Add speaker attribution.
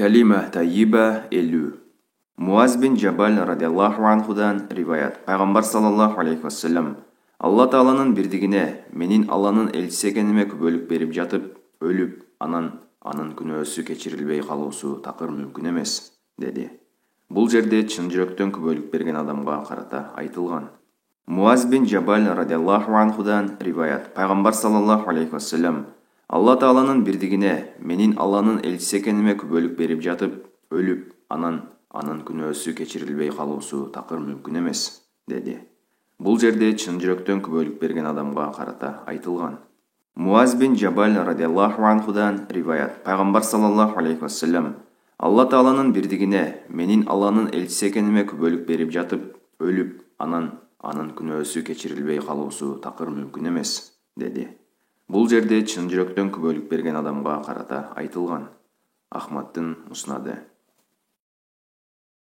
Speaker 1: Кәлима тайиба 50. Муаз бин Джабал радиаллаху анхудан риваят. Пайғамбар саллаллаху алейхи вассалам: Алла Тааланың бірдігіне, менің Алланың елшісі екеніме күбөлік беріп жатып, өліп, анын күнөөсү кечирилбей калуусу такыр мүмкүн эмес, деди. Бул жерде чын жүрөктөн күбөлік берген адамга карата айтылган. Муаз бин Джабал радиаллаху анхудан риваят. Пайғамбар саллаллаху алейхи вассалам: Алла Тааланың бірдігіне, менің Алланың елшісі екеніме күбөлік беріп жатып, өліп, анын күнөөсү кечирилбей калуусу такыр мүмкүн эмес, деди. Бул жерде чын жүрөктөн күбөлік берген адамга карата айтылган. Муаз бин Джабал радиаллаху анхудан риваят. Пайғамбар саллаллаху алейхи вассалам: Алла Тааланың бірдігіне, менің Алланың елшісі екеніме күбөлік беріп жатып, өліп, анын күнөөсү кечирилбей калуусу такыр мүмкүн эмес, деди. Бул жерде чын жүрөктөн күбөлік берген адамга карата айтылган. Ахмадтын муснады.